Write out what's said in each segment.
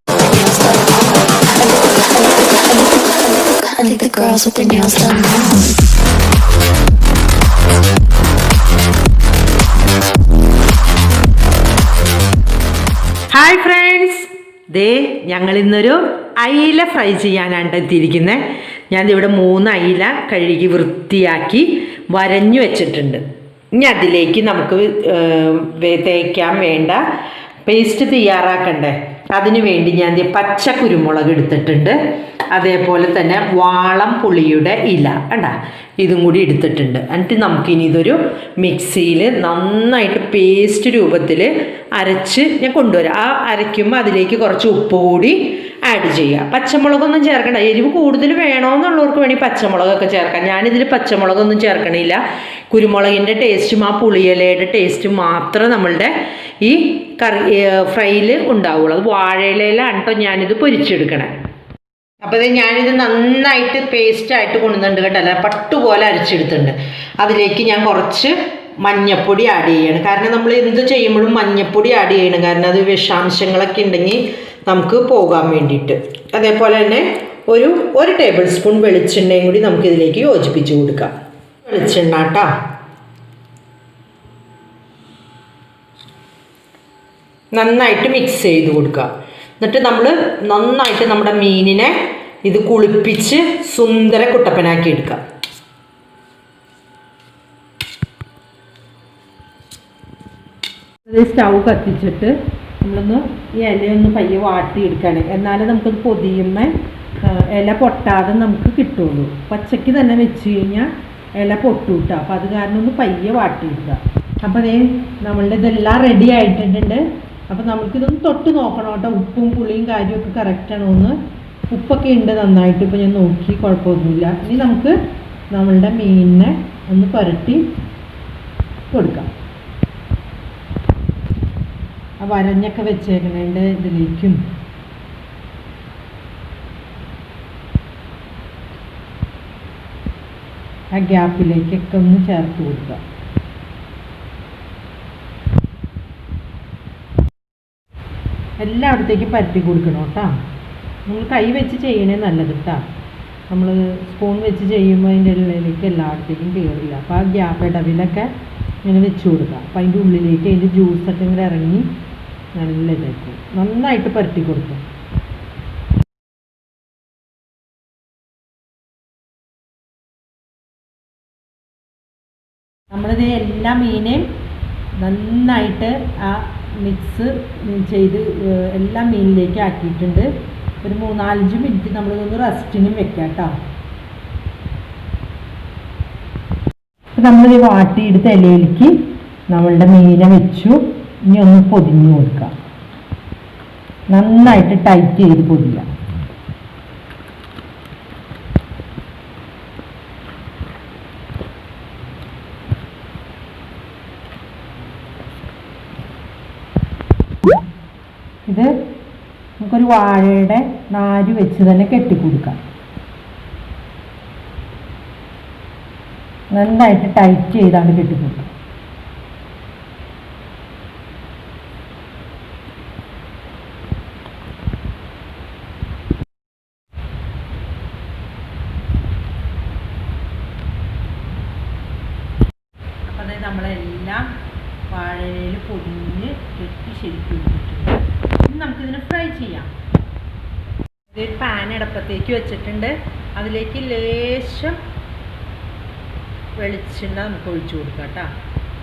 I think the girls with their nails done now. Hi friends, ഞങ്ങൾ ഇന്നൊരു അയില fry ചെയ്യാനാണ് എത്തിയിരിക്കുന്നത്. ഞാനിവിടെ 3 അയില കഴുകി വൃത്തിയാക്കി വരഞ്ഞു വെച്ചിട്ടുണ്ട്. ഇനി അതിലേക്ക് നമുക്ക് തേക്കാൻ വേണ്ട പേസ്റ്റ് തയ്യാറാക്കണ്ടേ. അതിനു വേണ്ടി ഞാൻ പച്ച കുരുമുളക് എടുത്തിട്ടുണ്ട്. അതേപോലെ തന്നെ വാളം പുളിയുടെ ഇല കണ്ട ഇതും കൂടി എടുത്തിട്ടുണ്ട്. എന്നിട്ട് നമുക്കിനി ഇതൊരു മിക്സിയിൽ നന്നായിട്ട് പേസ്റ്റ് രൂപത്തിൽ അരച്ച് ഞാൻ കൊണ്ടുവരാം. ആ അരയ്ക്കുമ്പോൾ അതിലേക്ക് കുറച്ച് ഉപ്പ് കൂടി ആഡ് ചെയ്യുക. പച്ചമുളകൊന്നും ചേർക്കണ്ട. എരിവ് കൂടുതൽ വേണമെന്നുള്ളവർക്ക് വേണമെങ്കിൽ പച്ചമുളകൊക്കെ ചേർക്കാം. ഞാനിതിൽ പച്ചമുളകൊന്നും ചേർക്കണില്ല. കുരുമുളകിൻ്റെ ടേസ്റ്റും ആ പുളിയിലയുടെ ടേസ്റ്റും മാത്രമേ നമ്മളുടെ ഈ ഫ്രൈയിൽ ഉണ്ടാവുള്ളൂ. അത് വാഴയിലയിലാണ് കേട്ടോ ഞാനിത് പൊരിച്ചെടുക്കണേ. അപ്പോൾ ഞാനിത് നന്നായിട്ട് പേസ്റ്റായിട്ട് കൊണ്ടുവന്നിട്ടുണ്ട് കേട്ടോ. അല്ല പട്ടുപോലെ അരച്ചെടുത്തിട്ടുണ്ട്. അതിലേക്ക് ഞാൻ കുറച്ച് മഞ്ഞപ്പൊടി ആഡ് ചെയ്യണം. കാരണം നമ്മൾ എന്ത് ചെയ്യുമ്പോഴും മഞ്ഞപ്പൊടി ആഡ് ചെയ്യണം. കാരണം അത് വിഷാംശങ്ങളൊക്കെ ഉണ്ടെങ്കിൽ നമുക്ക് പോകാൻ വേണ്ടിയിട്ട്. അതേപോലെ തന്നെ ഒരു ടേബിൾ സ്പൂൺ വെളിച്ചെണ്ണയും കൂടി നമുക്കിതിലേക്ക് യോജിപ്പിച്ച് കൊടുക്കാം. വെളിച്ചെണ്ണ കേട്ടോ. നന്നായിട്ട് മിക്സ് ചെയ്ത് കൊടുക്കുക. എന്നിട്ട് നമ്മൾ നന്നായിട്ട് നമ്മുടെ മീനിനെ ഇത് കുളിപ്പിച്ച് സുന്ദര കുട്ടപ്പനാക്കി എടുക്കാം. സ്റ്റൗ കത്തിച്ചിട്ട് നമ്മളൊന്ന് ഈ ഇലയൊന്ന് പയ്യെ വാട്ടിയെടുക്കുകയാണ്. എന്നാലും നമുക്കത് പൊതിയുമ്പോൾ ഇല പൊട്ടാതെ നമുക്ക് കിട്ടുള്ളൂ. പച്ചയ്ക്ക് തന്നെ വെച്ച് കഴിഞ്ഞാൽ ഇല പൊട്ടൂട്ടാം. അപ്പോൾ അത് കാരണം ഒന്ന് പയ്യെ വാട്ടിയെടുക്കുക. അപ്പോൾ നമ്മളുടെ ഇതെല്ലാം റെഡി ആയിട്ടുണ്ട്. അപ്പോൾ നമുക്കിതൊന്ന് തൊട്ട് നോക്കണം കേട്ടോ. ഉപ്പും പുളിയും കാര്യമൊക്കെ കറക്റ്റാണോ എന്ന്. ഉപ്പൊക്കെ ഉണ്ട് നന്നായിട്ട്. ഇപ്പോൾ ഞാൻ നോക്കി, കുഴപ്പമൊന്നുമില്ല. ഇനി നമുക്ക് നമ്മളുടെ മീനിനെ ഒന്ന് പുരട്ടി കൊടുക്കാം. ആ വരഞ്ഞൊക്കെ വെച്ചേക്കണേൻ്റെ ഇതിലേക്കും ആ ഗ്യാപ്പിലേക്കൊക്കെ ഒന്ന് ചേർത്ത് കൊടുക്കുക. എല്ലായിടത്തേക്കും പരത്തി കൊടുക്കണം കേട്ടോ. നമ്മൾ കൈ വെച്ച് ചെയ്യണേ നല്ലത് കേട്ടോ. നമ്മൾ സ്പൂൺ വെച്ച് ചെയ്യുമ്പോൾ അതിൻ്റെ ഉള്ളിലേക്ക് എല്ലായിടത്തേക്കും കയറില്ല. അപ്പോൾ ആ ഗ്യാപ്പ് ഇടവിലൊക്കെ ഇങ്ങനെ വെച്ച് കൊടുക്കുക. അപ്പോൾ അതിൻ്റെ ഉള്ളിലേക്ക് അതിൻ്റെ ജ്യൂസൊക്കെ ഇങ്ങനെ ഇറങ്ങി നല്ല ഇതായിരിക്കും. നന്നായിട്ട് പരത്തി കൊടുക്കും. നമ്മളിത് എല്ലാ മീനെയും നന്നായിട്ട് ആ മിക്സ് ചെയ്ത് എല്ലാ മീനിലേക്ക് ആക്കിയിട്ടുണ്ട്. ഒരു 3-4 മിനിറ്റ് നമ്മളിതൊന്ന് റെസ്റ്റിനും വെക്കാം കേട്ടോ. അപ്പം നമ്മളിത് വാട്ടിയെടുത്ത ഇലയിലേക്ക് നമ്മളുടെ മീനെ വെച്ചു. ഇനി ഒന്ന് പൊതിഞ്ഞ് കൊടുക്കാം. നന്നായിട്ട് ടൈറ്റ് ചെയ്ത് പൊതിയാം. ഇത് നമുക്കൊരു വാഴയുടെ നാര് വെച്ച് തന്നെ കെട്ടിക്കൊടുക്കാം. നന്നായിട്ട് ടൈറ്റ് ചെയ്താണ് കെട്ടിക്കൊടുക്കുക. അപ്പം അത് നമ്മളെല്ലാം വാഴയിലയിൽ പൊതിഞ്ഞ് കെട്ടി ശരിക്കും ഇട്ടിട്ടുണ്ട്. ഇനി നമുക്കിതിനെ ഫ്രൈ ചെയ്യാം. ഇതൊരു പാൻ അടപ്പത്തേക്ക് വെച്ചിട്ടുണ്ട്. അതിലേക്ക് ലേശം വെളിച്ചെണ്ണ നമുക്ക് ഒഴിച്ചു കൊടുക്കാം കേട്ടോ.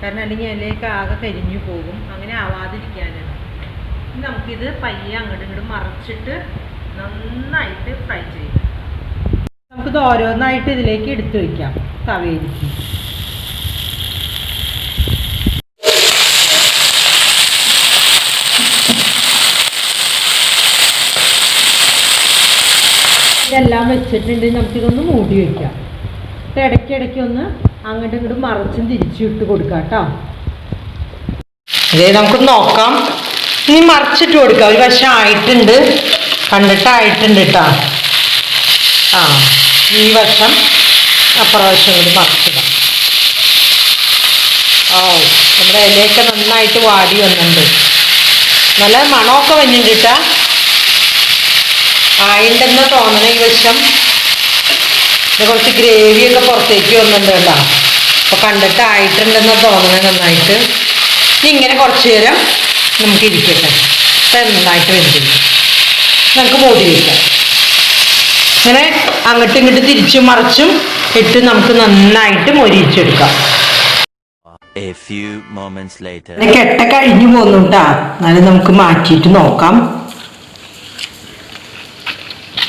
കാരണം അല്ലെങ്കിൽ അതിലേക്ക് ആകെ കരിഞ്ഞു പോകും. അങ്ങനെ ആവാതിരിക്കാനാണ്. ഇനി നമുക്കിത് പയ്യെ അങ്ങോട്ടും ഇങ്ങോട്ടും മറച്ചിട്ട് നന്നായിട്ട് ഫ്രൈ ചെയ്യാം. നമുക്കിത് ഓരോന്നായിട്ട് ഇതിലേക്ക് എടുത്തു വയ്ക്കാം തവയിലേക്ക്. ഇതെല്ലാം വെച്ചിട്ടുണ്ട്. നമുക്കിതൊന്ന് മൂടി വയ്ക്കാം. ഇടയ്ക്കിടയ്ക്ക് ഒന്ന് അങ്ങോട്ടും ഇങ്ങോട്ടും മറച്ചും തിരിച്ചു ഇട്ട് കൊടുക്കാം കേട്ടോ. നമുക്ക് നോക്കാം. ഇനി മറിച്ചിട്ട് കൊടുക്കാം. ഒരു വശം ആയിട്ടുണ്ട്, കണ്ടിട്ടായിട്ടുണ്ട് കേട്ടോ. ആ ഈ വശം അപ്രാവശ്യം കൂടി മറിച്ചിടാം. ഓ നമ്മുടെ ഇലയൊക്കെ നന്നായിട്ട് വാടി വന്നിട്ടുണ്ട്. നല്ല മണമൊക്കെ വന്നിട്ട് കേട്ടോ. ആയിട്ടുണ്ടെന്ന് തോന്നണ ഈ വശം. കുറച്ച് ഗ്രേവിയൊക്കെ പുറത്തേക്ക് വന്നിട്ടുണ്ട് കേട്ടോ. അപ്പോൾ കണ്ടിട്ട് ആയിട്ടുണ്ടെന്ന് തോന്നണ നന്നായിട്ട്. ഇങ്ങനെ കുറച്ച് നേരം നമുക്ക് ഇരിക്കട്ടെ. നന്നായിട്ട് വെന്തിരിക്കും. നമുക്ക് മൂടി വയ്ക്കാം. ഇങ്ങനെ അങ്ങോട്ടും ഇങ്ങോട്ട് തിരിച്ചും മറിച്ചും ഇട്ട് നമുക്ക് നന്നായിട്ട് മൊരിയിച്ചെടുക്കാം. കെട്ട കഴിഞ്ഞു പോന്നു കേട്ടാ. എന്നാലും നമുക്ക് മാറ്റിയിട്ട് നോക്കാം.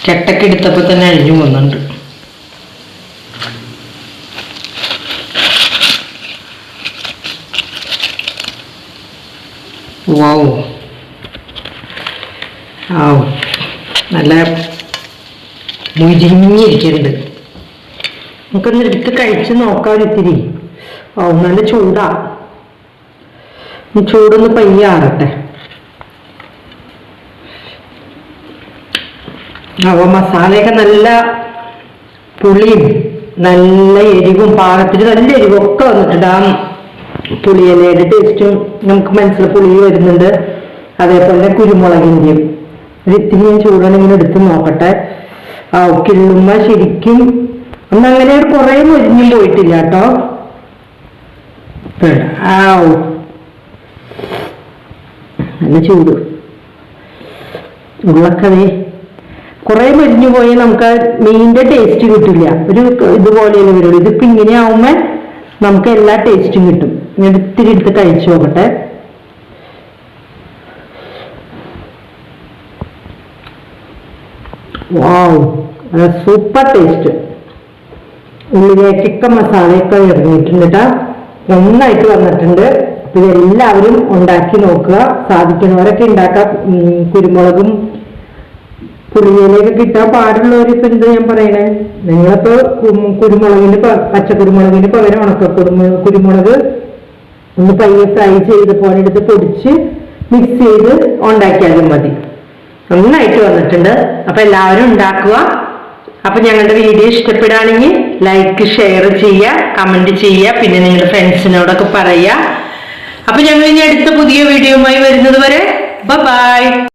കെട്ടൊക്കെ എടുത്തപ്പോൾ തന്നെ അഴിഞ്ഞു പോകുന്നുണ്ട്. വാവ്, നല്ല മുരിഞ്ഞിരിക്കുന്നുണ്ട്. നമുക്കൊന്ന് എടുത്ത് കഴിച്ച് നോക്കാം ഇത്തിരി. നല്ല ചൂടാ. ചൂടൊന്ന് പയ്യാറട്ടെ. മസാലയൊക്കെ നല്ല പുളിയും നല്ല എരിവും പാകത്തിന് നല്ല എരിവും ഒക്കെ വന്നിട്ടുണ്ട്. ആ പുളിയിലയുടെ ടേസ്റ്റും നമുക്ക് മനസ്സിലായി പുളി വരുന്നുണ്ട്. അതേപോലെ കുരുമുളകിൻ്റെയും ഒരിത്തിരി ഞാൻ ചൂടാണെങ്കിൽ എടുത്ത് നോക്കട്ടെ. കിള്ളുമ്മ ശരിക്കും ഒന്നങ്ങനെ കുറേ മൊരിഞ്ഞും പോയിട്ടില്ല കേട്ടോ. നല്ല ചൂട് ഉള്ളക്കതേ കുറെ മരിഞ്ഞു പോയാൽ നമുക്ക് മീനിന്റെ ടേസ്റ്റ് കിട്ടില്ല. ഒരു ഇതുപോലെയല്ലേ വരുള്ളൂ. ഇതിപ്പോ ഇങ്ങനെ ആവുമ്പോ നമുക്ക് എല്ലാ ടേസ്റ്റും കിട്ടും. ഞാൻ ഇത്തിരി എടുത്ത് കഴിച്ചു നോക്കട്ടെ. വാവ്, സൂപ്പർ ടേസ്റ്റ്. ഉള്ളിലേക്കൊക്കെ മസാലയൊക്കെ ഇറങ്ങിയിട്ടുണ്ട് കേട്ടോ. നന്നായിട്ട് വന്നിട്ടുണ്ട്. അപ്പൊ ഇതെല്ലാവരും ഉണ്ടാക്കി നോക്കുക. സാധിക്കുന്നവരൊക്കെ ഉണ്ടാക്കാം. കുരുമുളകും പുളിയിലേക്ക് കിട്ടാൻ പാടുള്ളവരിപ്പോ എന്താ ഞാൻ പറയണേ, നിങ്ങളിപ്പോ കുരുമുളകിന്റെ പച്ചക്കുരുമുളകിന്റെ പകരം കുരുമുളക് ഒന്ന് പയ്യെ ഫ്രൈ ചെയ്ത് പോലെ എടുത്ത് പൊടിച്ച് മിക്സ് ചെയ്ത് ഉണ്ടാക്കിയാലും മതി. നന്നായിട്ട് വന്നിട്ടുണ്ട്. അപ്പൊ എല്ലാവരും ഉണ്ടാക്കുക. അപ്പൊ ഞങ്ങളുടെ വീഡിയോ ഇഷ്ടപ്പെടുകയാണെങ്കിൽ ലൈക്ക്, ഷെയർ ചെയ്യുക, കമന്റ് ചെയ്യുക, പിന്നെ നിങ്ങളുടെ ഫ്രണ്ട്സിനോടൊക്കെ പറയുക. അപ്പൊ ഞങ്ങൾ ഇനി അടുത്ത പുതിയ വീഡിയോയുമായി വരുന്നത് വരെ ബൈ.